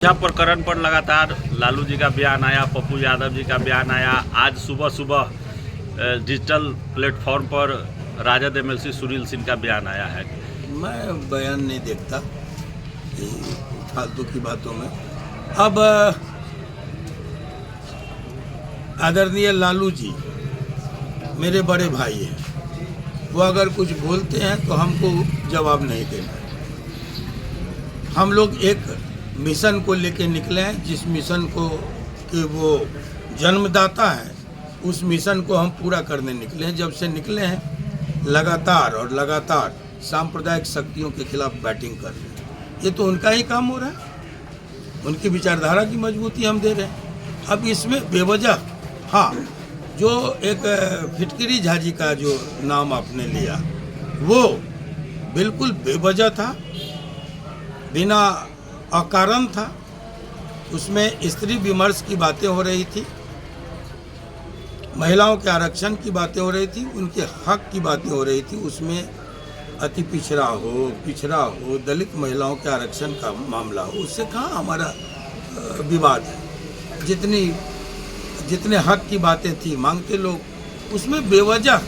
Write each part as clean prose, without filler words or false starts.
यह प्रकरण पर लगातार लालू जी का बयान आया, पप्पू यादव जी का बयान आया। आज सुबह सुबह डिजिटल प्लेटफॉर्म पर राजद एमएलसी सुनील सिंह का बयान आया है। मैं बयान नहीं देखता फालतू की बातों में। अब आदरणीय लालू जी मेरे बड़े भाई हैं, वो अगर कुछ बोलते हैं तो हमको जवाब नहीं देना। हम लोग एक मिशन को लेके निकले हैं, जिस मिशन को कि वो जन्मदाता है, उस मिशन को हम पूरा करने निकले हैं। जब से निकले हैं लगातार सांप्रदायिक शक्तियों के खिलाफ बैटिंग कर रहे हैं। ये तो उनका ही काम हो रहा है, उनकी विचारधारा की मजबूती हम दे रहे हैं। अब इसमें बेवजह जो एक फिटकरी झाजी का जो नाम आपने लिया वो बिल्कुल बेवजह था, बिना अकारण था। उसमें स्त्री विमर्श की बातें हो रही थी, महिलाओं के आरक्षण की बातें हो रही थी, उनके हक की बातें हो रही थी। उसमें अति पिछड़ा हो, दलित महिलाओं के आरक्षण का मामला हो, उससे कहाँ हमारा विवाद है। जितने हक की बातें थी मांगते लोग, उसमें बेवजह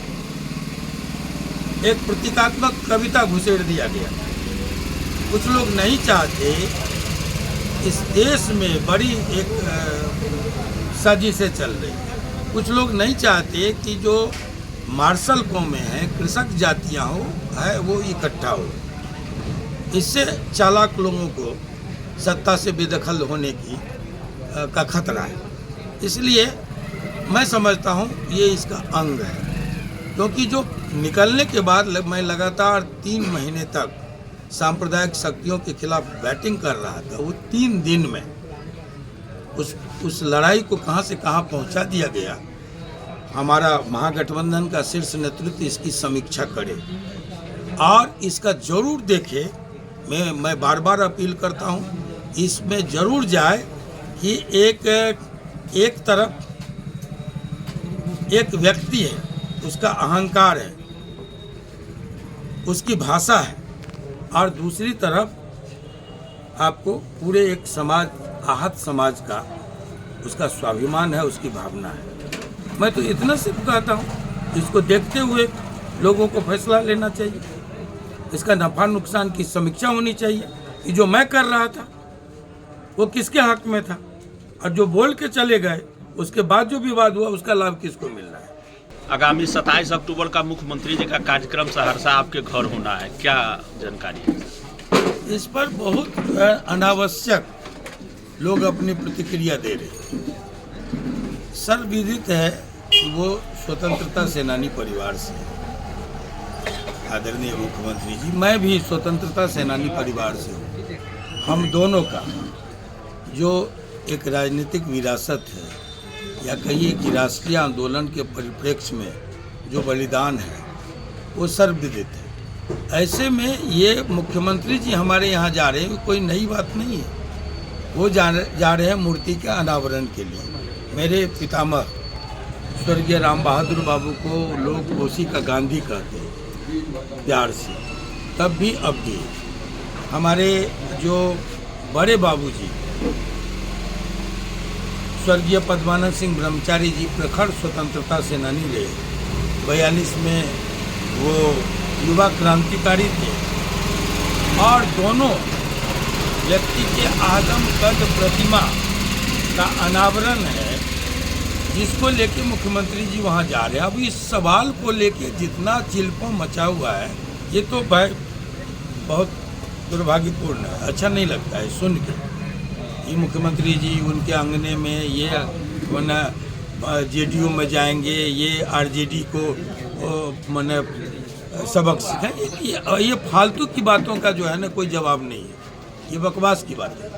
एक प्रतीकात्मक कविता घुसेड़ दिया गया। कुछ लोग नहीं चाहते, इस देश में बड़ी एक साजिशें चल रही है। कुछ लोग नहीं चाहते कि जो मार्शल कौमें हैं, कृषक जातियां है वो इकट्ठा हो। इससे चालाक लोगों को सत्ता से बेदखल होने का खतरा है। इसलिए मैं समझता हूँ ये इसका अंग है, क्योंकि जो निकलने के बाद मैं लगातार 3 महीने तक सांप्रदायिक शक्तियों के खिलाफ बैटिंग कर रहा था, वो 3 दिन में उस लड़ाई को कहां से कहां पहुंचा दिया गया। हमारा महागठबंधन का शीर्ष नेतृत्व इसकी समीक्षा करे और इसका जरूर देखे। मैं बार बार अपील करता हूं, इसमें जरूर जाए कि एक तरफ एक व्यक्ति है, उसका अहंकार है, उसकी भाषा है, और दूसरी तरफ आपको पूरे एक समाज, आहत समाज का उसका स्वाभिमान है, उसकी भावना है। मैं तो इतना सिर्फ कहता हूँ, इसको देखते हुए लोगों को फैसला लेना चाहिए। इसका नफा नुकसान की समीक्षा होनी चाहिए कि जो मैं कर रहा था वो किसके हक में था, और जो बोल के चले गए उसके बाद जो विवाद हुआ उसका लाभ किसको मिल रहा है। आगामी 27 अक्टूबर का मुख्यमंत्री जी का कार्यक्रम सहरसा आपके घर होना है, क्या जानकारी है? इस पर बहुत अनावश्यक लोग अपनी प्रतिक्रिया दे रहे हैं। सर्वविदित है कि वो स्वतंत्रता सेनानी परिवार से, आदरणीय मुख्यमंत्री जी, मैं भी स्वतंत्रता सेनानी परिवार से हूँ। हम दोनों का जो एक राजनीतिक विरासत है, या कहिए कि राष्ट्रीय आंदोलन के परिप्रेक्ष्य में जो बलिदान है, वो सर्वविदित है। ऐसे में ये मुख्यमंत्री जी हमारे यहाँ जा रहे हैं, कोई नई बात नहीं है। वो जा रहे हैं मूर्ति के अनावरण के लिए। मेरे पितामह स्वर्गीय राम बहादुर बाबू को लोग कोसी का गांधी कहते हैं प्यार से, तब भी अब भी। हमारे जो बड़े बाबूजी स्वर्गीय पद्मानंद सिंह ब्रह्मचारी जी प्रखर स्वतंत्रता सेनानी रहे। 42 में वो युवा क्रांतिकारी थे, और दोनों व्यक्ति के आदमकद प्रतिमा का अनावरण है, जिसको लेके मुख्यमंत्री जी वहाँ जा रहे हैं। अब इस सवाल को लेके जितना चिल्पा मचा हुआ है, ये तो बहुत दुर्भाग्यपूर्ण है, अच्छा नहीं लगता है सुन के। ये मुख्यमंत्री जी उनके अंगने में ये जेडीयू में जाएंगे, ये आरजेडी को मैंने सबक सिखाएं। ये फालतू की बातों का जो है ना कोई जवाब नहीं है, ये बकवास की बात है।